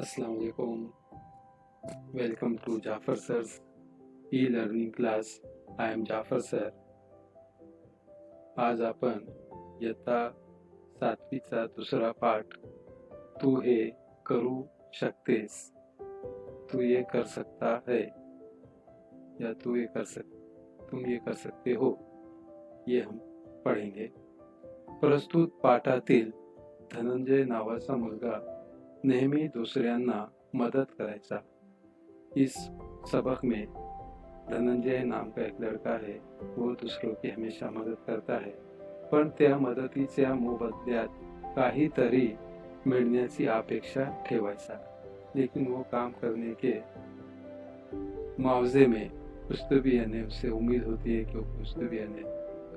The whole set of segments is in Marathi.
Assalamu alaikum. Welcome to Jafar Sir's e-learning class. I am Jafar Sir. आज आपण इयत्ता 7वीचा दुसरा पाठ तू हे करू शकतेस, तू ये कर सकता है या तुम ये कर सकते हो, ये हम पढ़ेंगे. प्रस्तुत पाठातील धनंजय नावाचा मुलगा नेहमी दुसऱ्यांना मदद करायचा. इस सबक में धनंजय नाम का एक लड़का है, वो दूसरों की हमेशा मदद करता है, पण त्या मदतीच्या मोबदल्यात काहीतरी मिळण्याची अपेक्षा ठेवायचा. लेकिन वो काम करने के मुआवजे में कुछ तो भी यानी उससे उम्मीद होती है कि वो कुछ तो भी यानी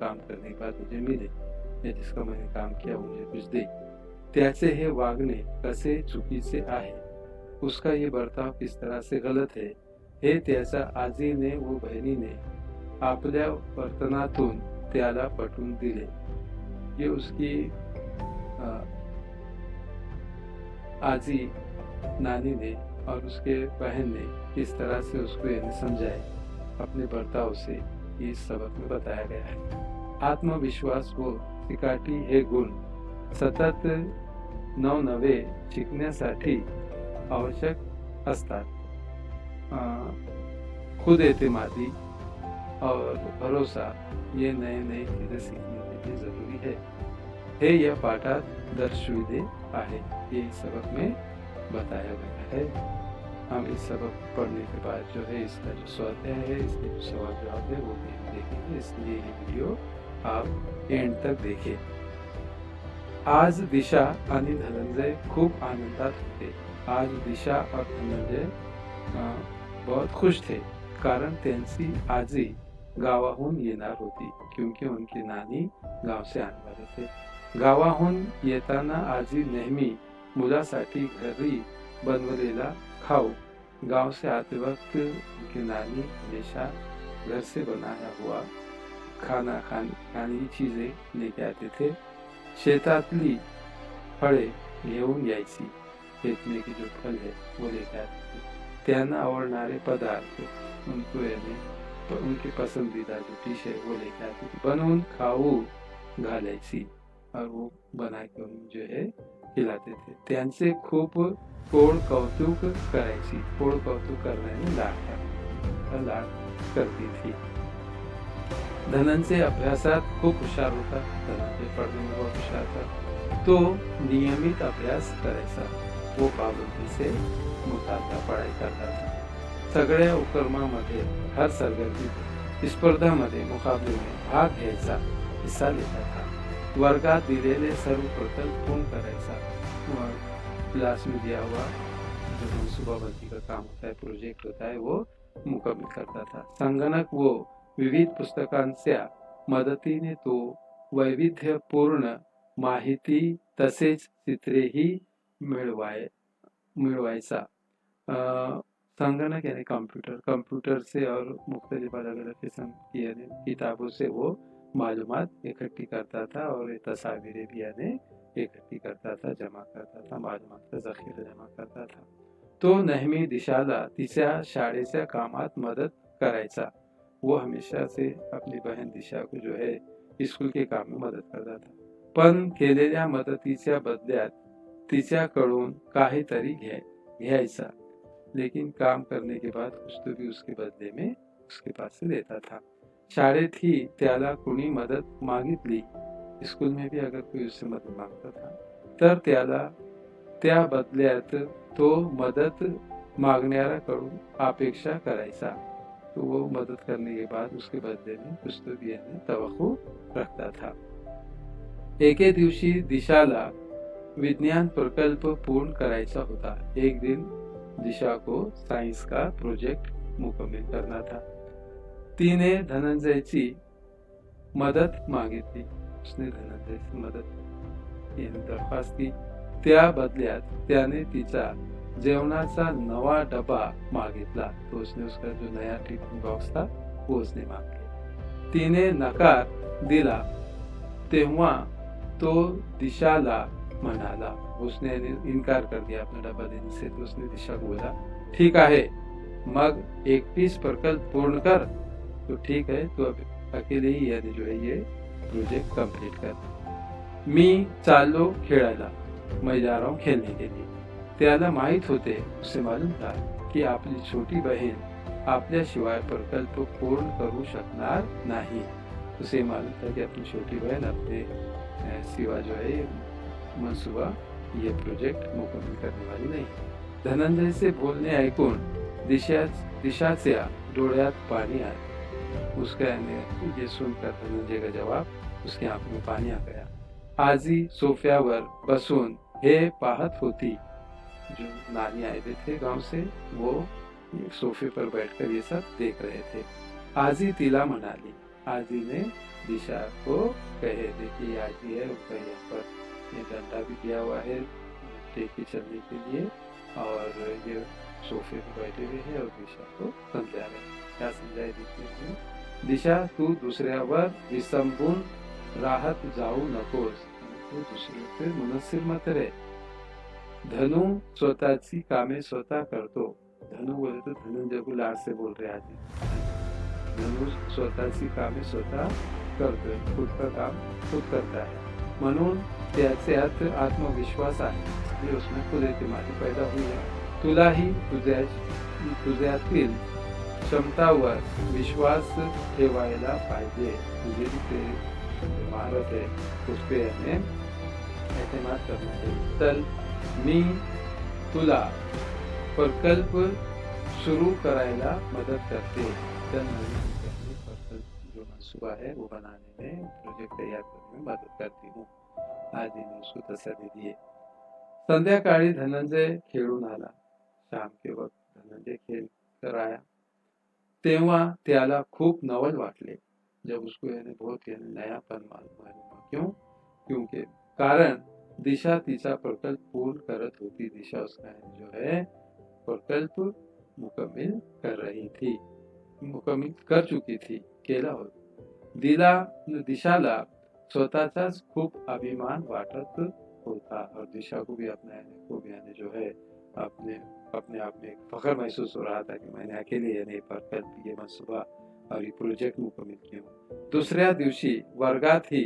काम करने के बाद मुझे मिले, या जिसका मैंने काम किया वो मुझे कुछ दे. त्याचे हे वागणे कसे चुकीचे आहे, उसका ये बर्ताव किस तरह से गलत है, हे त्याच्या आजीने व बहिणीने आपल्या वर्तनातून त्याला पटवून दिले. ये उसकी आजी नानी ने और उसके बहन ने किस तरह से उसको ये समझाए अपने बर्ताव से, इस सबक में बताया गया है. आत्मविश्वास व चिकाटी हे गुण सतत नवनवे शिकण्यासाठी आवश्यक असतात. खुद एतमादी और भरोसा ये नए नए चीजें सीखने के लिए जरूरी है. हे यह पाठात दर्शविले आहे, ये इस सबक में बताया गया है. हम इस सबक पढ़ने के बाद जो है इसका जो स्वाध्याय है, इसके जो सवाल जवाब है वो भी हम देखेंगे, इसलिए ये वीडियो आप एंड तक देखें. आज दिशा आणि धनंजय खूप आनंदात होते. आज दिशा और धनंजय बहुत खुश थे, कारण त्यांची आजी गावाहून येणार होती, क्योंकि उनकी नानी गाव से आने वाले थे. गावाहून येताना आजी नेहमी मुलासाठी घरी बनवलेला खाऊ, गांव से आते वक्त उनकी नानी हमेशा घर से बनाया हुआ खाना खाने की चीजें लेके आते थे. शेतातली फळे घेऊन यायची, खेत में की जो फल है वो लेके आते थे. त्यांना आवडणारे पदार्थ उनको यानी तो उनकी पसंदीदा जो डिश है वो लेके आती थी, बनवून खाऊ घालायची और वो बना के उन्हें जो है खिलाते थे. त्यांचे खूप गोड कौतुक करायची. गोड कौतुक करण्याने लाड करती थी. धनंजय अभ्यासात खूप हुशार होता. धनंजय पढ़ने में बहुत हुशार था. तो नियमित अभ्यास करायचा. वो पाबंदी से मुताबिक पढ़ाई करता था. सगळ्या उपक्रमामध्ये, हर सरगर्मीत, स्पर्धामध्ये, मुकाबले में भाग घ्यायचा, हिस्सा लेता था. वर्गात दिलेले सर्व प्रकल्प पूर्ण करायचा. क्लास में दिया हुआ जो मनसूबाबंदी का काम होता है, प्रोजेक्ट होता है, वो मुकम्मल करता था. संगणक वो विविध पुस्तकांच्या मदतीने तो वैविध्यपूर्ण माहिती तसेच चित्रेही मिळवायचा. संगणक यानी कंप्यूटर से और मुख्तलिफ अलग अलग किस्म की यानी किताबों से वो मालूमात इकट्ठी करता था, और ये तस्वीरें भी यानी इकट्ठी करता था, जमा करता था, मालूमात का जखीरा जमा करता था. तो नेहमी दिशाला तिच्या शाळेच्या कामात मदत करायचा. वो हमेशा से अपनी बहन दिशा को जो है स्कूल के काम में मदद करता था. पण केलेल्या मदतीच्या बदल्यात तिच्याकडून काहीतरी घ्यायचा. लेकिन काम करने के बाद कुछ तो भी उसके बदले में उसके पास से लेता था. शाळेत ही त्याला कोणी मदत मागितली, स्कूल में भी अगर कोई उससे मदद मांगता था, तर त्याला त्या बदल्यात तो मदत मागणाऱ्याकडून अपेक्षा करायचा. तो वो मदद करने के बाद उसके बदले में कुछ तो भी यानी तवक्को रखता था. एके दिवशी दिशाला विज्ञान प्रकल्प पूर्ण करायचा होता. एक दिन दिशा को साइंस का प्रोजेक्ट मुकम्मल करना था. तिने धनंजयची मदत मागितली. उसने धनंजय से मदद यानी दरख्वास्त की. त्या बदल्यात त्याने तिचा जेवणाचा नवा डबा मागितला. तो उसने उसका जो नया टिफिन बॉक्स था वो उसने मांग लिया. तिने नकार दिला तेव्हा तो दिशाला म्हणाला। उसने इनकार कर दिया अपना डब्बा देने से। तो उसने दिशा को बोला, ठीक आहे, मग एकटीच प्रकल्प पूर्ण कर। तो ठीक है, तो अब अकेले ही यानी जो है ये प्रोजेक्ट कंप्लीट कर। मी चाललो खेळायला, मैं जा रहा हूँ खेलने के लिए। त्याला माहित होते, उसे मालूम था की आपली छोटी बहीण आपल्याशिवाय प्रकल्प पूर्ण करू शकणार नाही। उसे मालूम था कि अपनी छोटी बहन अपने सिवा जो है मनसूबा ये प्रोजेक्ट मुकम्मल करने वाली नहीं। धनंजयचे बोलणे ऐकून दिशाच्या डोळ्यात पानी आया। उसका ये सुनकर धनंजय का जवाब उसकी आंखों में पानी आ गया। आजी सोफ्यावर बसून हे पाहत होती। जो नानी आए हुए थे गांव से, वो सोफे पर बैठकर ये सब देख रहे थे। आजी तिला म्हणाली, आजी ने दिशा को कहे, देखिए आजी है, उसका यहाँ पर ये डंडा भी दिया हुआ है टेकी चलने के लिए, और ये सोफे पर बैठे हुए हैं और दिशा को समझा रहे। क्या समझाए देखते हैं। दिशा, तू दुसऱ्यावर विसंबून राहत जाऊ नकोस, तू दुसरे पे मुनस्सिर मत रे। धनु स्वतःची कामे स्वतः करतो। धनु बोले तो धनंजय को लाड से बोल रहे आजी। धनु स्वतःची कामे स्वतः करतोय, खुद का काम खुद करता है, म्हणून त्याच्यात आत्मविश्वास आहे, इसलिए उसमें खुद एतिमादी पैदा हुई है। तुलाही तुझ्यातील क्षमतावर विश्वास ठेवायला पाहिजे। तुझे ते महारत है, उस पे हमें एतमाद करना चाहिए। चल, मी तुला प्रकल्प शुरू करायला मदद करते। चल, नवीन प्रकल्प जो मनसूबा है वो बनाने में, प्रोजेक्ट तैयार करने में मदद करती हूँ। आजी ने उसको तसल्ली दी। संध्याकाळी धनंजय खेळून आला। शाम के वक्त धनंजय खेल कर आया। तेव्हा त्याला खूप नवल वाटले। जब उसको यानी बहुत नयापन मालूम हुआ। क्यों? क्योंकि कारण दिशा तिचा प्रकल्प पूर्ण करत होती। दिशा उसका जो है प्रकल्प मुकम्मिल कर रही थी, मुकम्मिल कर चुकी थी, केला होता। दिशाला स्वतःचाच खूप अभिमान वाटत होता, और दिशा को भी अपना जो है अपने आप में फख्र महसूस हो रहा था कि मैंने अकेले यानी प्रकल्प ये मनसूबा और ये प्रोजेक्ट मुकम्मिल किया। दुसऱ्या दिवशी वर्गातही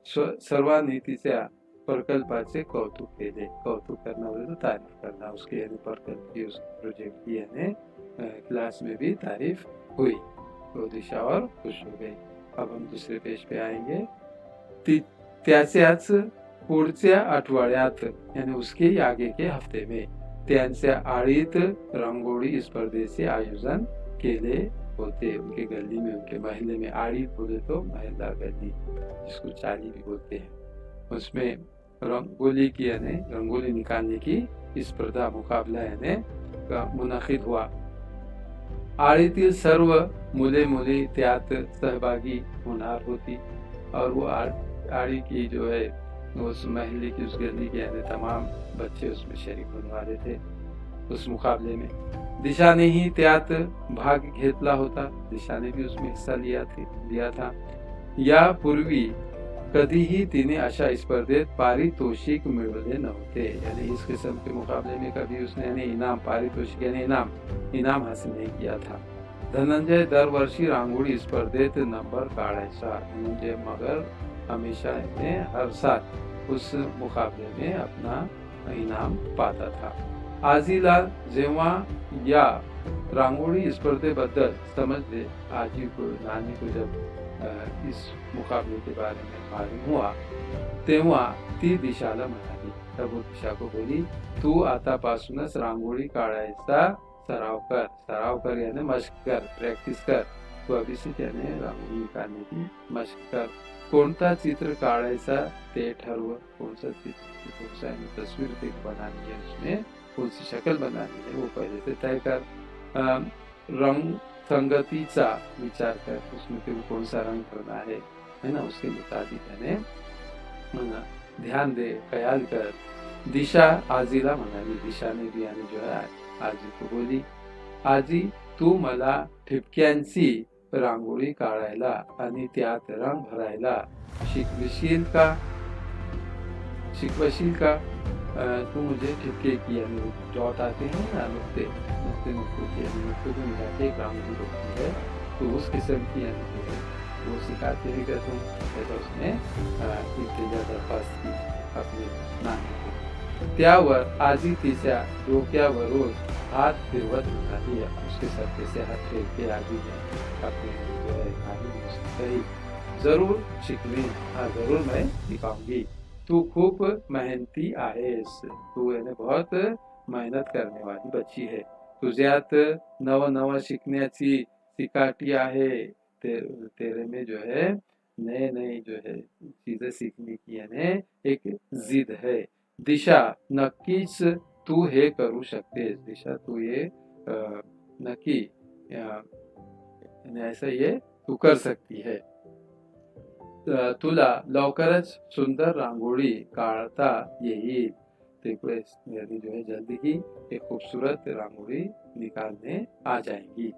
सर्वांनी तिच्या प्रकल्पाचे कौतुक केले। कौतुक करना बोले तो तारीफ करना, उसके यानी प्रकल्प की, उस प्रोजेक्ट की यानी क्लास में भी तारीफ हुई, तो दिशा और खुश हो गई। अब हम दूसरे पेज पे आएंगे। त्याच्याच पुढच्या आठवड्यात यानी उसके आगे के हफ्ते में त्यांच्या आळीत रंगोळी स्पर्धेचे आयोजन केले होते। उनके गली में, उनके महल्ले में, आड़ी बोले तो महल्ला गली, जिसको चाली भी बोलते हैं, उसमें रंगोली की यानी रंगोली निकालने की स्पर्धा, मुकाबला यानी मुनाकिद हुआ। आळीतील सर्व मुले मुली त्यात सहभागी होणार होती, और वो आड़ी की जो है उस महल्ले की, उस गली के यानी तमाम बच्चे उसमें शरीक होने वाले थे उस मुकाबले में। दिशाने ही त्यात भाग घेतला होता। दिशा ने भी उसमें हिस्सा लिया था। यापूर्वी कधीही तिने अशा स्पर्धेत पारितोषिक मिळवले नव्हते, यानी इस किस्म के मुकाबले में कभी उसने यानी इनाम, पारितोषिक यानी इनाम हासिल नहीं किया था। धनंजय दरवर्षी रांगोळी स्पर्धेत नंबर काढायचा। धनंजय मगर हमेशा हर साल उस मुकाबले में अपना इनाम पाता था। आजीला जेव्हा या रांगोळी स्पर्धेबद्दल समझले, आजी को, नानी को जब इस मुकाबले के बारे में मालूम हुआ, तेव्हा ती दिशाला म्हणाली, तब वो दिशा को बोली, तू आतापासूनच रांगोळी काढायचा सराव कर यानी मशक कर, प्रैक्टिस कर। तू अभी से यानी रांगोळी निकालने की मशक कर। कोणता चित्र काढायचा ते ठरव, कौन सा तस्वीर बनानी है, उसमें कौन सी शक्ल बनानी है वो पहले से तय कर। रंग संगतीचा विचार कर, उसमें तेरे कौन सा रंग भरना है ना, उसके मुताबिक यानी ध्यान दे, ख्याल कर। दिशा आजीला म्हणाली, दिशाने भी यानी जो है आजी को बोली, आजी तू मला ठिपक्यांची रांगोळी काढायला आणि त्यात रंग भरायला शिकविशील का? शिकवशील का तू मुझे ठिपके की यानी डॉट आते हैं ना नुक्ते नुक्ते नुक्ते की यानी नुक्ते को मिला के एक राउंड होती है, तो उस किस्म की यानी जो है वो सिखाते हैं कि तुम ऐसा उसने इल्तिजा दरख्वास्त की अपने नानी को। त्यावर आजी तिच्या डोक्यावरून हात फिरवत म्हणाली, उसके सर से हाथ फेर के आजी ने अपने जो है नानी कही, जरूर शिकवीन, हाँ जरूर मैं सिखाऊंगी, तू खूप मेहनती आहेस, तू यानी बहुत मेहनत करने वाली बच्ची है, तुझ्यात नव नव शिकण्याची सिकाटी आहे, तेरे में जो है नए नए जो है चीजें सीखने की यानी एक जिद है, दिशा नक्कीच तू हे करू शकतेस, दिशा तू ये नक्की ऐसा ये तू कर सकती है, तुला लवकरच सुंदर रांगोळी काढता येईल, देखो यानी जो है जल्दी ही एक खूबसूरत रांगोळी निकालने आ जाएंगी।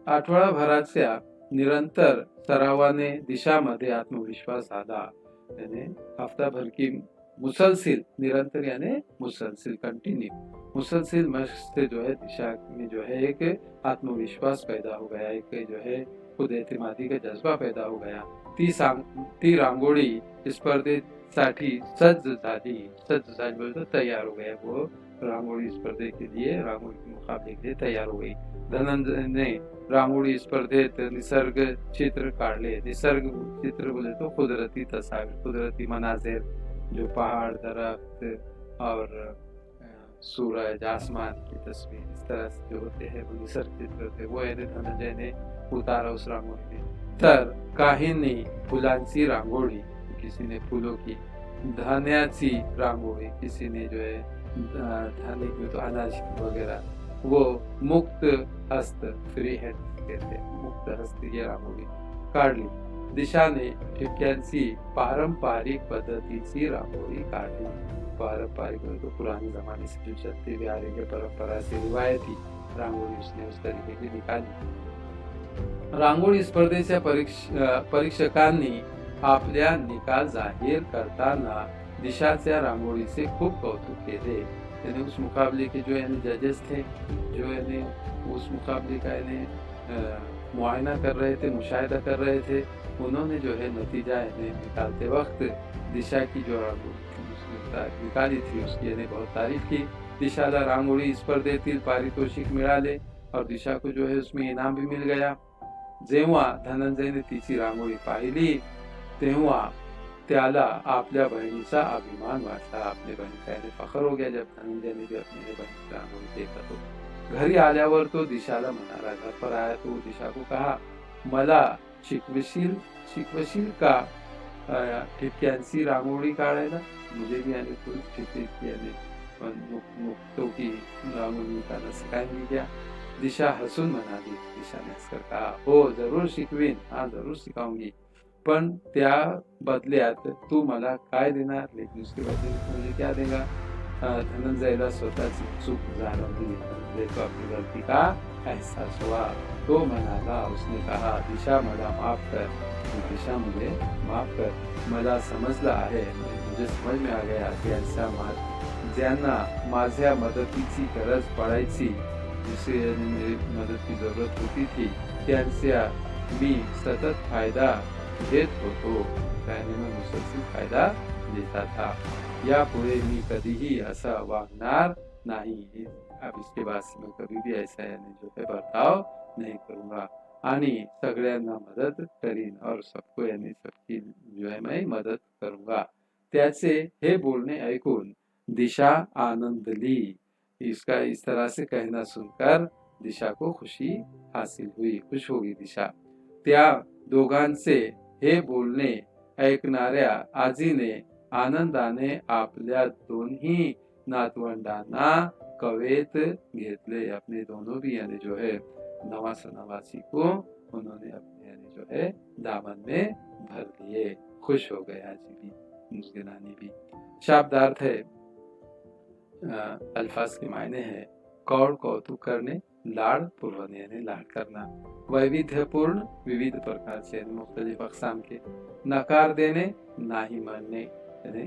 आठवडाभराच्या निरंतर सरावाने दिशामध्ये आत्मविश्वास आला, यानी हफ्ता भर की मुसलसिल, निरंतर यानी मुसलसिल कंटिन्यू, मुसलसिल मशक से जो है दिशा में जो है एक आत्मविश्वास पैदा हो गया, एक जो है खुद एतमादी का जज्बा पैदा हो गया। ती रांगोळी स्पर्धेसाठी सज्ज झाली, सज्ज झाली बोलते तैयार हो गया, वो रांगोळी स्पर्धे के लिए, रांगोळी के मुकाबले के लिए तैयार हो गई। धनंजय ने रांगोळी स्पर्धेत निसर्ग चित्र काढले, निसर्ग चित्र बोले तो कुदरती तस्वीर, कुदरती मनाजिर, जो पहाड़ दरख्त और सूरज आसमान की तस्वीर इस तरह से जो होते हैं वो निसर्ग चित्र होते, वो यानी धनंजय ने उतारा उस रांगोळी में। तर काहींनी फुलांची रांगोळी, किसी ने फूलों की, धान्याची रांगोळी, किसी ने जो है धान्य की तो अनाज वगैरह, वो मुक्त हस्त फ्री हैंड कहते हैं, मुक्त हस्त ये रांगोळी काढली। दिशाने ठिपक्यांची पारंपरिक पद्धतीची रांगोळी काढली, पारंपरिक तो पुराने जमाने से जो चलती हुई आ रही है परंपरा से रिवायती रांगोळी उसने उस तरीके की निकाली। रांगोळी स्पर्धेच्या परीक्षकांनी आपल्या निकाल जाहीर करताना दिशाच्या रांगोळीचे खूप कौतुक केले, यानी उस मुकाबले के जो यानी जजेस थे, जो यानी उस मुकाबले का यानी मुआयना कर रहे थे, मुशाहिदा कर रहे थे, उन्होंने जो है नतीजा यानी निकालते वक्त दिशा की जो निकाली थी उसकी यानी बहुत तारीफ की। दिशाला रांगोळी स्पर्धेतील पारितोषिक मिळाले और दिशा को जो है उसमें इनाम भी मिल गया। जेव्हा धनंजयने तिची रांगोळी पाहिली तेव्हा त्याला आपल्या बहिणीचा अभिमान वाटला, अपने बहन का यानी फखर हो गया जब धनंजय ने भी अपनी बहन की रांगोळी देखा। तो घरी आल्यावर तो दिशाला म्हणाला, घर पर आया तो दिशा को कहा, मला शिकवशील का ठिपक्यांची रांगोळी काढायला, मुझे भी यानी कोई ठिपके की यानी नुक्तों की रांगोळी निकालना सिखाएंगी क्या? दिशा हसून म्हणाली, दिशाने हसकर कहा, हो जरूर शिकवीन, हाँ जरूर सिखाऊंगी, पण त्या बदल्यात तू मला काय देणार, लेकिन उसके बदले मुझे क्या देगा? धनंजयला स्वतःची चूक जाणवली, धनंजय अपनी गलती का एहसास हुआ, तो म्हणाला, उसने कहा, दिशा मला माफ कर, दिशा मुझे माफ कर, मला समजलं आहे, मुझे समझ में आ गया की ज्यांना माझ्या मदतीची गरज पडायची, जिसे मेरी मदद की जरूरत होती थी, त्यांचा मी सतत फायदा घेत होतो, त्याने मैं मुसलसल फायदा लेता था, यापुढे मी कधीही असा वागणार नहीं, अब इसके बाद से मैं कभी भी ऐसा यानी जो है बर्ताव नहीं करूंगा, आणि सगळ्यांना मदद करीन और सबको यानी सबकी जो है मैं मदद करूंगा। त्याचे हे बोलणे ऐकून दिशा आनंदली, इसका इस तरह से कहना सुनकर दिशा को खुशी हासिल हुई, खुश होगी दिशा। त्या दोघांचे हे बोलणे ऐकणाऱ्या आजीने आनंदाने आपल्या दोन्ही नातवंडांना कवेत घेतले, अपने दोनों भी यानी जो है नवासी को उन्होंने अपने यानी जो है दामन में भर लिए, खुश हो गए आजी भी, उसके नानी भी। शाब्दार्थ है, अल्फाज के मायने है कौड़ कौतुक करने, लाड पूर्वक यानी लाड करना। वैविध्यपूर्ण विविध प्रकारचे यानी मुख्तलिफ अक़साम के। नकार देने नाही मानने यानी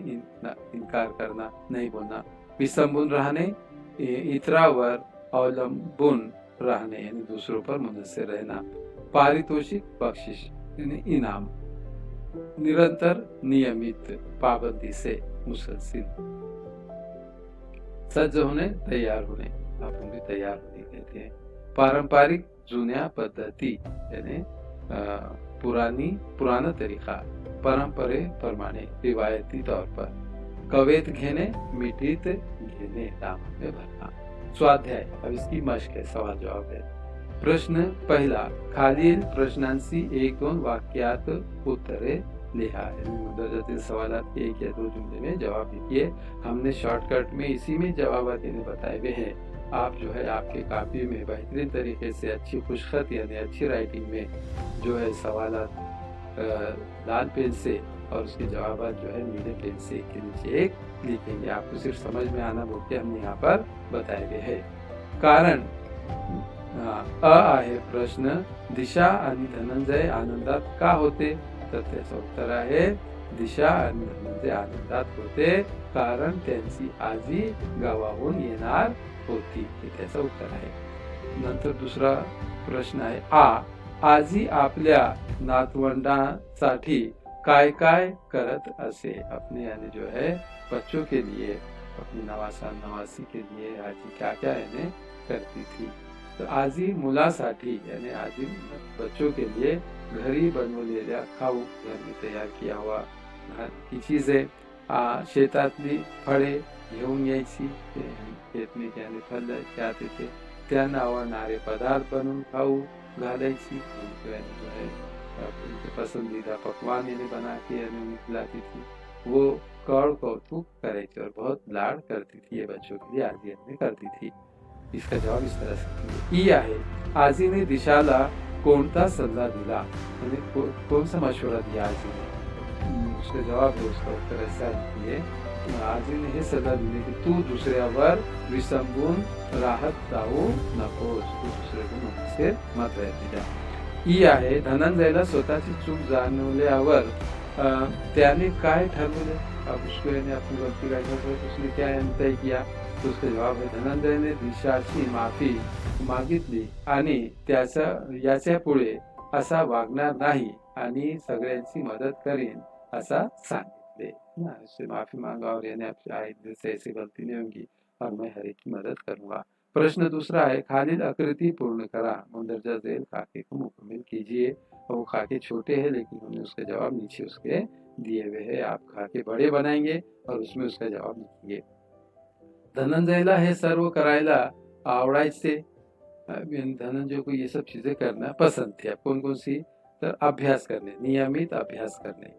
इनकार करना, नहीं बोलना। विसंबून राहणे इतरावर अवलंबून रहने यानी दूसरों पर मुनहसर रहना। पारितोषिक बख्शिश यानी इनाम। निरंतर नियमित पाबंदी से मुसलसिल। सज्ज होणे तयार होणे, आपण भी तयार होणे कहते हैं। पारंपरिक जुन्या पद्धती यानी पुराना तरीका, परंपरेप्रमाणे रिवायती तौर पर। कवेत घेणे मिठीत घेणे, दामन में भरना। स्वाध्याय, अब इसकी मश्क है, सवाल जवाब है। प्रश्न पहिला, खालील प्रश्नांची 1-2 वाक्यात उत्तरे लिहा। मुंदरजातील सवालात 1 या 2 जुमले में जवाब लिखिए। हमने शॉर्टकट में इसी में जवाब देने बताए हुए हैं। आप जो है आपके कापी में बेहतरीन तरीके से अच्छी खुशखत यानी अच्छी राइटिंग में जो है सवालात लाल पेन से और उसके जवाब जो है नीले पेन से एक के नीचे एक लिखेंगे। आपको सिर्फ समझ में आना बोल के हमने यहाँ पर बताए गए हैं। कारण अ आहे प्रश्न, दिशा आणि धनंजय आनंदात का होते? तर त्याचं उत्तर आहे दिशा आणि धनंजय आनंदात होते कारण त्यांची आजी गावाहून येणार होती, हे त्याचं उत्तर आहे। नंतर दुसरा प्रश्न आहे आजी आपल्या नातवंडांसाठी काय काय करत असे? अपने यानी जो है बच्चों के लिए, अपनी नवासा नवासी के लिए आजी क्या क्या यानी करती थी? तो आजी मुलासाठी यानी आजी बच्चों के लिए घरी बनवलेल्या खाऊ, घर में तयार किया हुआ की चीजें, शेतातली फळे घेऊन यायची, खेत में यानी फल जाते थे, त्यांना आवडणारे पदार्थ बनवून खाऊ घालायची, जो है उनके पसंदीदा पकवान इन्हें बना के यानी खिलाती थी। वो कौतुक करायची और बहुत लाड करती थी, ये बच्चों के लिए आजी अपने करती थी। इसका जवाब इस तरह से ई आहे, आजीने दिशाला कोणता सल्ला दिला, कौन सा मशवरा दिया आजीने? उसका जवाब है, उसका उत्तर ऐसा है, आजीने हे सल्ला दिले की तू दुसऱ्यावर विसंबून राहत जाऊ नकोस, तू दुसरे को मुनहसर मत रहते जा। ई आहे, धनंजयला स्वतःची चूक जाणवल्यावर त्याने काय ठरवले? अब उसको यानी अपनी गलती का उसने क्या तय किया? तो उसका जवाब है, धनंजय ने दिशाची माफी मागितली आणि याच्या पुढे असा वागणार नाही आणि सगळ्यांची मदत करीन असा सांगितले ना। उससे माफी मांगा और यानी आइंदा से ऐसी गलती नहीं होगी और मैं हर एक की मदद करूंगा। प्रश्न दूसरा है, खालिद आकृति पूर्ण करा, मुंदरजा झैल खाके को मुकम्मल कीजिए। और वो खाके छोटे हैं लेकिन हमने उसका जवाब नीचे उसके दिए हुए है। आप खाके बड़े बनाएंगे और उसमें उसका जवाब लिखिए। धनंजयला हे सर्व करायला आवडायचे, धनंजय को ये सब चीजें करना पसंद थी। कौन कौन सी? तो अभ्यास करने, नियमित अभ्यास करने,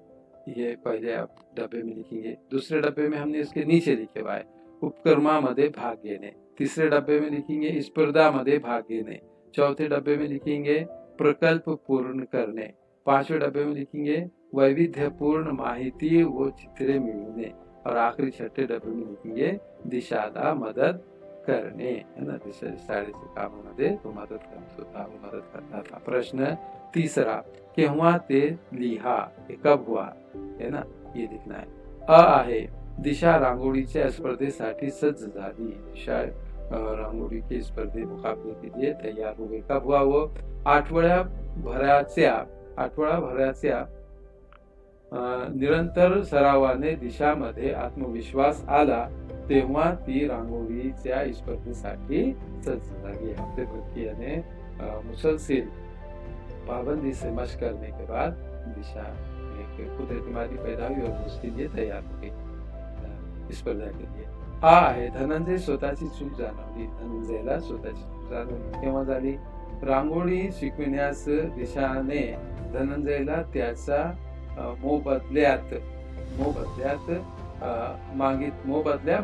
ये पहले आप डब्बे में लिखेंगे। दूसरे डब्बे में हमने इसके नीचे लिखे हुआ है उपक्रमामध्ये भाग घेणे। तीसरे डब्बे में लिखेंगे स्पर्धामध्ये भाग घेणे। चौथे डब्बे में लिखेंगे प्रकल्प पूर्ण करणे। पांचवें डब्बे में लिखेंगे वैविध्यपूर्ण माहिती व चित्रे मिळवणे। और आखिरी छठे डब्बे में लिखेंगे दिशाला मदद करणे, है ना। दिशा शाळेच्या कामामध्ये तो मदत करत होता, वो मदद करता था। प्रश्न तीसरा, केव्हा ते लिहा, हे कब हुआ, है ना, ये लिखना है। अ आहे, दिशा रांगोळीच्या स्पर्धेसाठी सज्ज झाली। दिशा रांगोळी के स्पर्धे मुकाबले के लिए तैयार हो गई। कब हुआ वो? आठवडाभराच्या निरंतर सरावाने दिशामध्ये आत्मविश्वास आला तेव्हा ती रांगोळीच्या स्पर्धेसाठी सज्ज झाली। हफ्ते भर की यानी मुसलसिल पाबंदी से मशक करने के बाद दिशा एक खुद एतमादी पैदा हुई और उसके लिए तैयार हो गई स्पर्धा के लिए। आ आहे, धनंजय स्वतःची चूक जाणवली। धनंजयला स्वतःची चूक जाणवली केव्हा झाली? रांगोळी शिकविण्यास दिशाने धनंजयला त्याचा मोबदल्यात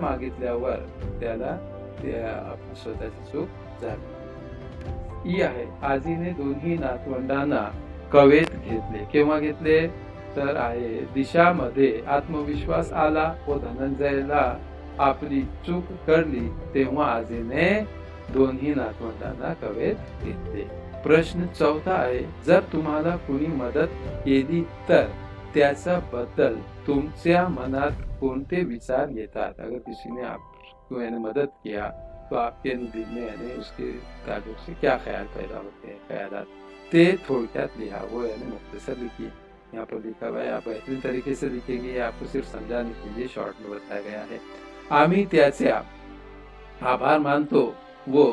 मागितल्यावर त्याला स्वतःची चूक झाली। ई आहे, आजीने दोन्ही नातवंडांना कवेत घेतले। केव्हा घेतले? तर आहे, दिशामध्ये आत्मविश्वास आला व धनंजयला आपली चूक कळली तेव्हा आजीने दोन्ही नातवंडांना कवेत घेतले. प्रश्न 4 आहे, जर तुम्हाला कुणी मदत केली तर त्याचा बद्दल तुमच्या मनात कोणते विचार येतात? अगर किसी ने आपको यानी मदद किया तो आपके दिल में यानी उसके ताल्लुक से क्या ख्याल पैदा होते हैं, ख्यालात, ते थोड़क्यात लिहा. वो यानी मुख्तसर लिखिए. यहाँ पर लिखा हुआ है, आप बेहतरीन तरीके से लिखेंगे, आपको सिर्फ समझाने के लिए शॉर्ट में बताया गया है. आम्ही त्याचे आभार मानतो व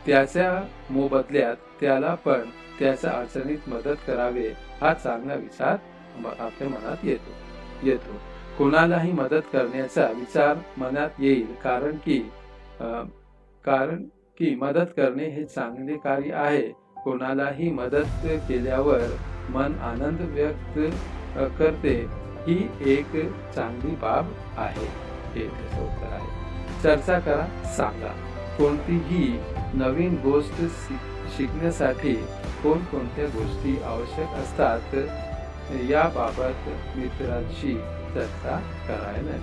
त्याच्या मोबदल्यात त्याला पण त्याच्या अडचणीत मदत करावे हा चांगला विचार आपल्या मनात येतो. कोणालाही मदत करण्याचा विचार मनात येईल कारण की मदत करणे हे चांगले कार्य आहे. कोणालाही मदत केल्यावर मन आनंद व्यक्त करते, ही एक चांगली बाब आहे. हे त्याचं उत्तर आहे. चर्चा करा, सांगा. कोणतीही नवीन गोष्ट शिकण्यासाठी कोणकोणत्या गोष्टी आवश्यक असतात याबाबत मित्रांशी चर्चा करायला.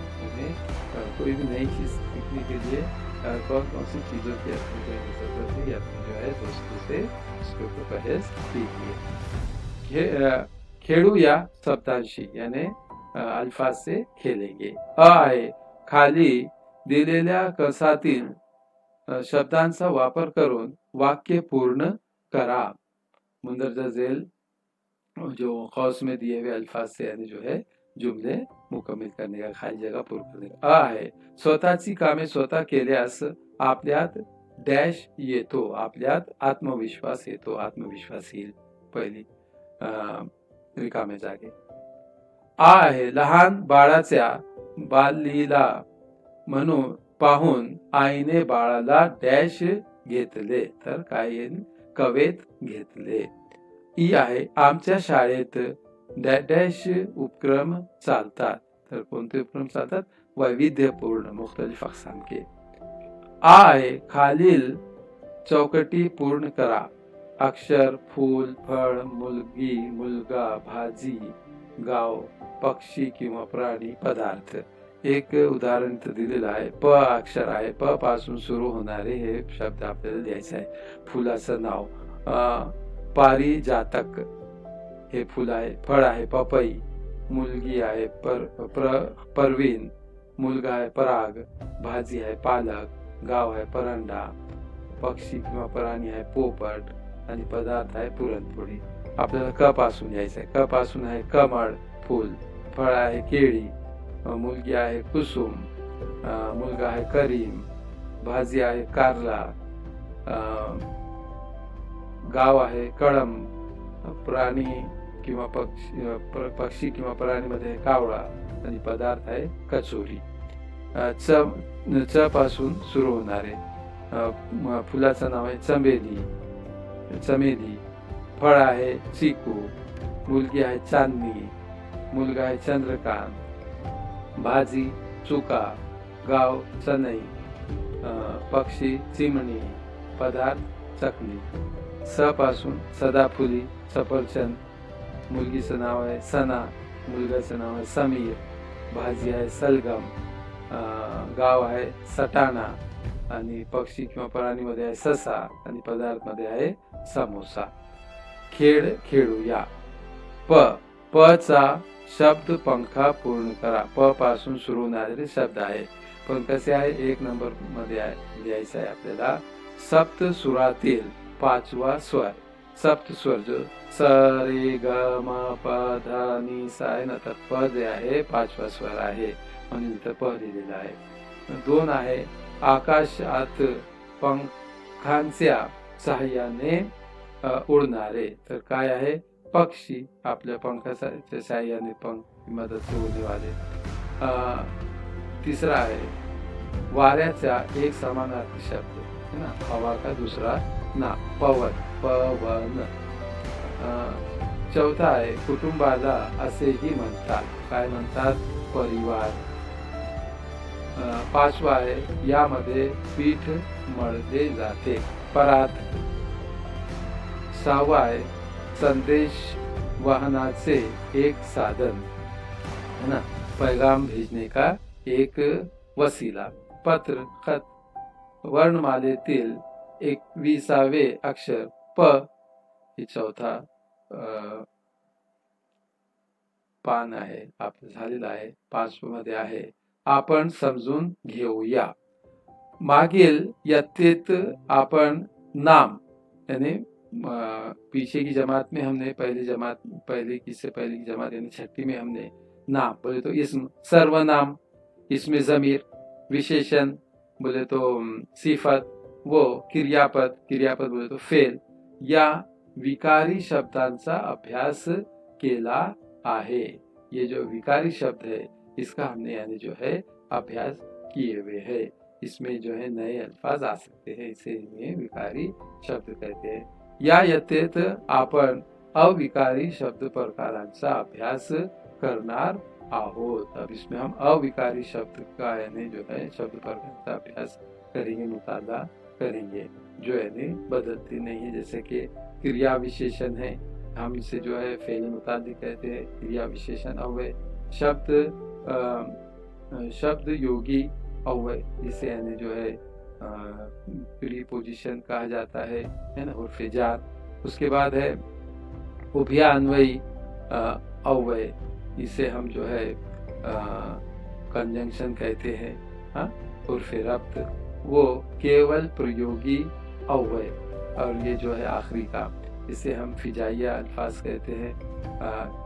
कोई भी नई चीज सीखने के लिए कौन कौन सी चीजों की अपनी जरूरत है, अपने जो है दोस्तों से उसके ऊपर परहेज कीजिए. खेळूया शब्दांशी यानी अल्फाज से खेलेंगे. आहे, खाली दिलेल्या कंसातील शब्दांचा वापर करून वाक्य पूर्ण करा. मुंदरजा झेल जो खौस में दिए हुए अल्फाज से यानी जो है जुमले मुकम्मल करने का, खाली जगह पूर्ण करने का. आहे, स्वतःची कामे स्वतः केल्यास आपल्यात डॅश येतो, आपल्यात आत्मविश्वास येतो. आत्मविश्वास येईल पहिली रिकाम्या जागे. आहे, लहान बाळाच्या बाललीला म्हणून पाहून आईने बाळाला डॅश घेतले, तर काय येईल, कवेत घेतले. ई आहे, आमच्या शाळेत डॅश उपक्रम चालतात, तर कोणते उपक्रम चालतात, वैविध्यपूर्ण मुख्तलिफ अक़साम के. आ आहे, खालील चौकटी पूर्ण करा. अक्षर, फूल, फळ, मुलगी, मुलगा, भाजी, गाव, पक्षी किंवा प्राणी, पदार्थ. एक उदाहरण इथं दिलेलं आहे. प अक्षर आहे, प पासून सुरू होणारे हे शब्द आपल्याला लिहायचे आहे. फुलाचं नाव पारिजातक हे फुल आहे. फळ आहे पपई, मुलगी आहे परवीन, मुलगा आहे पराग, भाजी आहे पालक, गाव आहे परांडा, पक्षी किंवा प्राणी आहे पोपट आणि पदार्थ आहे पुरणपोळी. आपल्याला क पासून यायचं आहे. क पासून आहे कमळ फूल, फळ आहे केळी, मुलगी आहे कुसुम, मुलगा आहे करीम, भाजी आहे कारला, गाव आहे कळम, प्राणी किंवा पक्षी किंवा प्राणीमध्ये कावळा आणि पदार्थ आहे कचोरी. च पासून सुरू होणारे फुलाचं नाव आहे चमेली, फळ आहे चिकू, मुलगी आहे चांदणी, मुलगा आहे चंद्रकांत, भाजी चुका, गाव चनई, पक्षी चिमणी, पदार्थ चकली. स पासून सदाफुली सफरचंद, मुलगीचं नाव आहे सना, मुलगाचं नाव आहे समीर, भाजी आहे सलगम, गाव आहे सटाणा आणि पक्षी किंवा प्राणीमध्ये आहे ससा आणि पदार्थ मध्ये आहे समोसा. खेळ खेळूया. प चा शब्द पंखा पूर्ण करा. प पासून सुरू होणारे शब्द आहे पण कसे आहे, 1 नंबर मध्ये लिहायचं आहे आपल्याला. सप्त सुरातील 5वा स्वर. सप्त स्वर जो स रे ग म प ध नि सा आहे ना, तर प जे आहे 5वा स्वर आहे म्हणून इथं प लिहिलेला आहे. 2 आहे, आकाशात पंखांच्या सहाय्याने उडणारे, तर काय आहे, पक्षी आपल्या पंखाच्या सहाय्याने पंख मदत से उडने वाले. 3 आहे, वाऱ्याचा एक समानार्थी शब्द है ना, हवा का दूसरा ना, पवन, पवन. 4 आहे, कुटुंबाला असेही म्हणतात, काय म्हणतात, परिवार. 5वा आहे, यामध्ये पीठ मळले जाते, परात. 6वा आहे, संदेश वाहनाचे एक साधन है ना, पैगाम भेजने का एक वसीला, पत्र खत वर्णमालेतील 21वे अक्षर प हे चौथा पान आहे, आपलं झालेलं आहे, 5 मध्ये आहे, आपण समजून घेऊया. मागील यत्तेत आपण नाम यानी पीछे की जमात में हमने पहले की जमात यानी छठी में हमने नाम बोले तो इसम, सर्वनाम, इसमें जमीर, विशेषण बोले तो सिफत, वो क्रियापद बोले तो फेल या विकारी शब्दांचा अभ्यास केला आहे. ये जो विकारी शब्द है इसका हमने यानी जो है अभ्यास किए हुए है. इसमें जो है नए अल्फाज आ सकते हैं, इसे विकारी शब्द कहते हैं. या यत्तेत आपण अविकारी शब्द प्रकारांचा अभ्यास करणार आहोत. अब इसमें हम अविकारी शब्द का यानी जो है शब्द प्रकार का अभ्यास करेंगे, मुताला करेंगे, जो यानी बदलती नहीं है. जैसे कि क्रिया विशेषण है, हम इसे जो है फेल मुतालिक कहते हैं. क्रिया विशेषण अव्यय, शब्द योगी अव्यय, जिसे यानी जो है प्रीपोजिशन कहा जाता है ना, उर्फ जात. उसके बाद है उभयान्वयी अव्यय, इसे हम जो है कंजंक्शन कहते हैं, उर्फ रब्त. वो केवल प्रयोगी अव्यय, और ये जो है आखिरी का, इसे हम फिजाइया अल्फाज कहते हैं.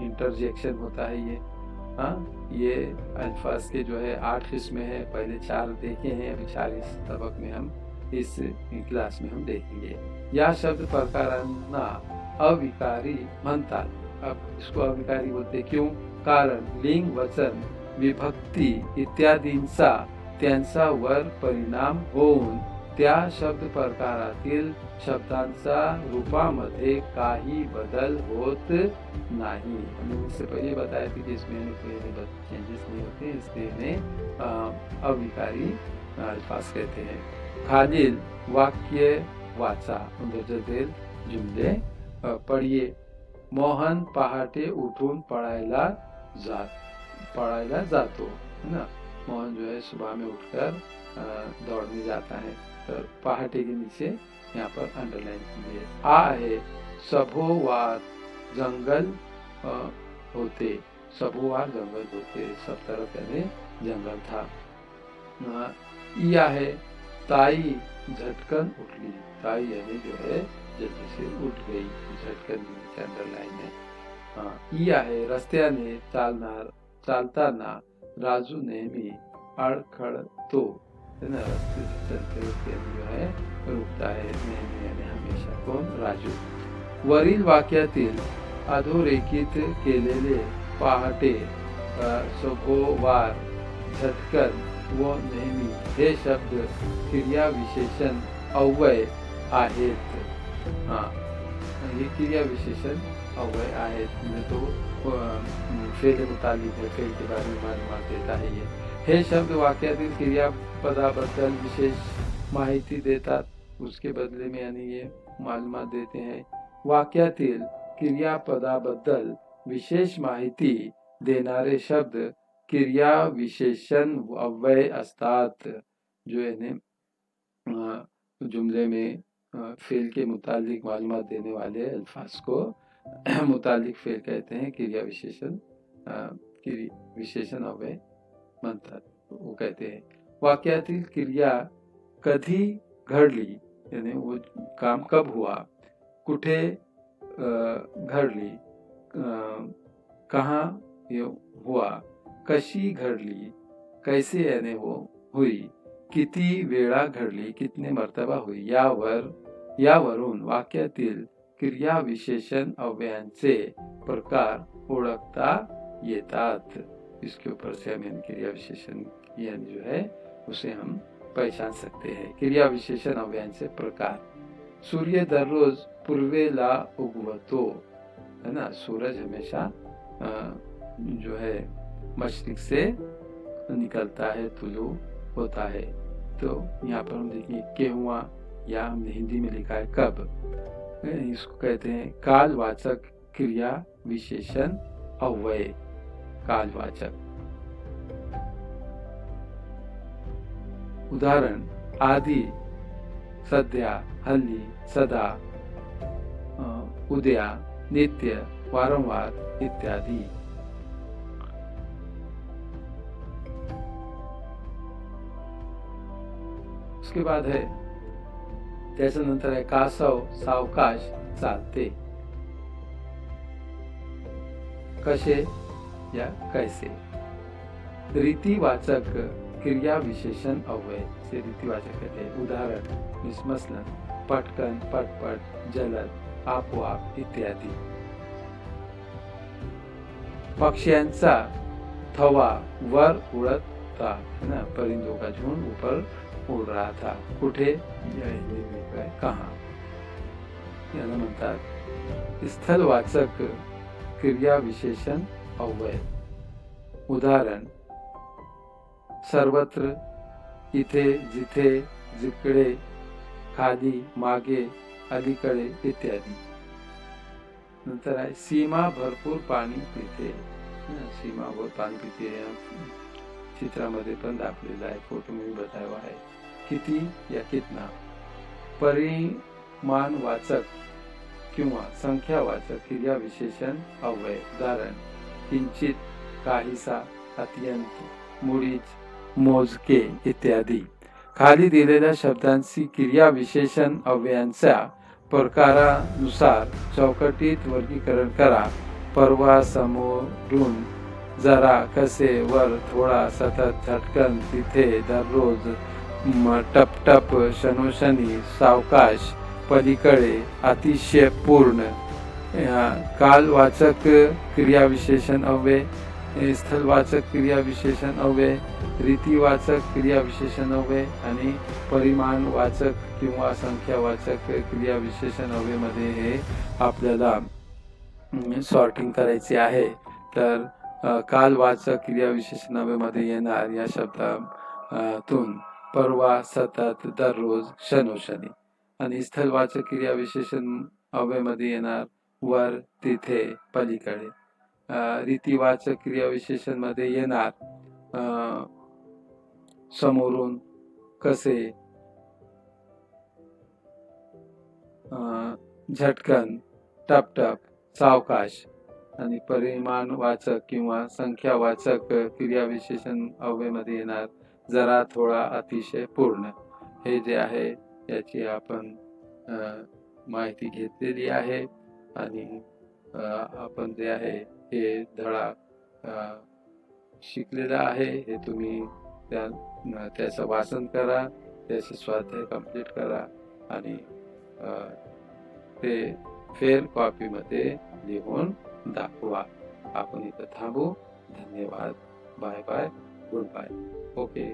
इंटरजेक्शन होता है ये अल्फाज के जो है 8 किस्में हैं. पहले 4 देखे हैं, अभी 4 इस सबक में हम इस क्लास में हम देखेंगे. या शब्द प्रकारांना अविकारी म्हणतात. अब इसको अविकारी बोलते क्यों? कारण लिंग, वचन, विभक्ती इत्यादींचा त्यांचा वर परिणाम होऊन त्या शब्द प्रकारातील शब्दांचा रूपामध्ये काही बदल होत नहीं. हमने इससे पहले बताया कि जिसमें चेंजेस नहीं होते, इसलिए अविकारी अल्फाज कहते हैं. खालील वाक्य वाचा, उंदरजतील जुमले पढ़िए. मोहन पहाटे उठून पढ़ायला जातो, है ना. मोहन जो है सुबह में उठकर दौड़ने जाता है. तो पहाटे के नीचे यहाँ पर अंडरलाइन कीजिए. आ है सभोवार जंगल होते, सभोवार जंगल होते, सब तरफ यानी जंगल था. या है ताई झटकन उठली, ताई यानी जो है जल्दी से उठ गई, झटकन नीचे अंडरलाइन है. या है रस्त्याने चालताना राजू नेहमी अडखळतो, है ना. रस्ते से चलते हुए जो है रुकता है नेहमी यानी हमेशा. कोण? राजू. वरील वाक्यातील अधोरेखित केलेले पहाटे, सभोवार, झटकन व नेहमी हे शब्द क्रिया विशेषण अव्यय आहेत. हे क्रिया विशेषण अव्यय आहेत. म्हणजे तो फेल मुतालिक है, फेल के बारे में मालूमात देता है. ये हे शब्द वाक्यातील क्रियापदाबद्दल विशेष माहिती देतात, उसके बदले में यानी ये मालूमात देते हैं. वाक्यातील क्रियापदाबद्दल विशेष माहिती देणारे शब्द क्रिया विशेषण अव्यय असतात. जो यानी जुमले में फेल के मुतालिक मालूमात देने वाले अल्फाज को मुतालिक फेल कहते हैं. क्रिया विशेषण अव्यय म्हणतात, वो कहते हैं. वाक्यातील क्रिया कधी घडली यानी वो काम कब हुआ, कुठे घडली, कहाँ हुआ, कशी घडली, कैसे यानी वो हुई, किती वेळा घडली, कितने मर्तबा हुई. यावरून वाक्यातील क्रिया विशेषण अव्ययांचे प्रकार ओळखता येतात. इसके ऊपर से हम क्रिया विशेषण यानी जो है उसे हम पहचान सकते हैं. क्रिया विशेषण अव्ययांचे प्रकार. सूर्य दररोज पूर्वेला उगवतो, है ना. सूरज हमेशा जो है मशरिक से निकलता है, तुलू होता है. तो यहाँ पर हम देखिए केहुआ, या हमने हिंदी में लिखा है कब. इसको कहते हैं कालवाचक क्रिया विशेषण अव्यय. कालवाचक. उदाहरण आदि सध्या, हल्ली, सदा, उद्या, नित्य, वारंवार इत्यादी। उसके बाद है, त्याच्यानंतर आहे कासव सावकाश चालते, कसे या कैसे। रीतिवाचक क्रिया विशेषण अव्यय से रीतिवाचक आहे। उदाहरण निष्मसलन, पटकन, पटपट, जलद, आपोआप इत्यादी। पक्ष्यांचा थवा वर उड़ता ना, परिंदों का झुंड ऊपर उड़ रहा था, कुठे, कहाँ, याला म्हणतात स्थलवाचक क्रिया विशेषण अव्यय। उदाहरण सर्वत्र, इथे, जिथे, जिकडे, खाली, मागे, अलीकडे इत्यादी। नंतर आहे सीमा भरपूर पाणी पिते, सीमा बहुत पाणी पिते, चित्रामध्ये पण दाखवलेला आहे, फोटो में बताया है। किती या कितना। परिमाणवाचक किंवा संख्यावाचक क्रिया विशेषण अव्यय। उदाहरण किंचित, काहीसा, अत्यंत, मुळीच, मोजके इत्यादी। खाली दिलेल्या शब्दांची क्रिया विशेषण अव्ययांच्या प्रकारानुसार चौकटीत वर्गीकरण करा। परवा, समोरून, जरा, कसे, वर, थोडा, सतत, झटकन, तिथे, दररोज, टपटप, क्षणोक्षणी, सावकाश, पलीकडे, अतिशय, पूर्ण। कालवाचक क्रिया विशेषण अव्यय, स्थलवाचक क्रिया विशेषण अव्यय, रीतिवाचक क्रिया विशेषण अव्यय आणि परिमाणवाचक किंवा संख्यावाचक क्रिया विशेषण अव्यय मध्ये हे आपल्याला सॉर्टिंग करायचे आहे। तर कालवाचक क्रिया विशेषण अव्यय मध्ये येणार या शब्दातून परवा, सतत, दररोज, क्षणोक्षणी। आणि स्थलवाचक क्रिया विशेषण अव्यय मध्ये येणार वर, तिथे, पलीकडे। रीतिवाचक क्रिया विशेषण मध्ये येणार समोरून, कसे, झटकन, टपटप, सावकाश। आणि परिमाणवाचक किंवा संख्यावाचक क्रिया विशेषण अव्यय मध्ये येणार जरा, थोडा, अतिशय, पूर्ण। हे जे आहे याची आपण माहिती घेतलेली आहे आणि आपण जे आहे हे धडा शिकलेला आहे। हे तुम्ही त्याचं वाचन करा, त्याचे स्वाध्याय कंप्लीट करा आणि ते फेर कॉपी मध्ये लिहून दाखवा। आपण इथं थांबू। धन्यवाद, bye bye, goodbye, okay.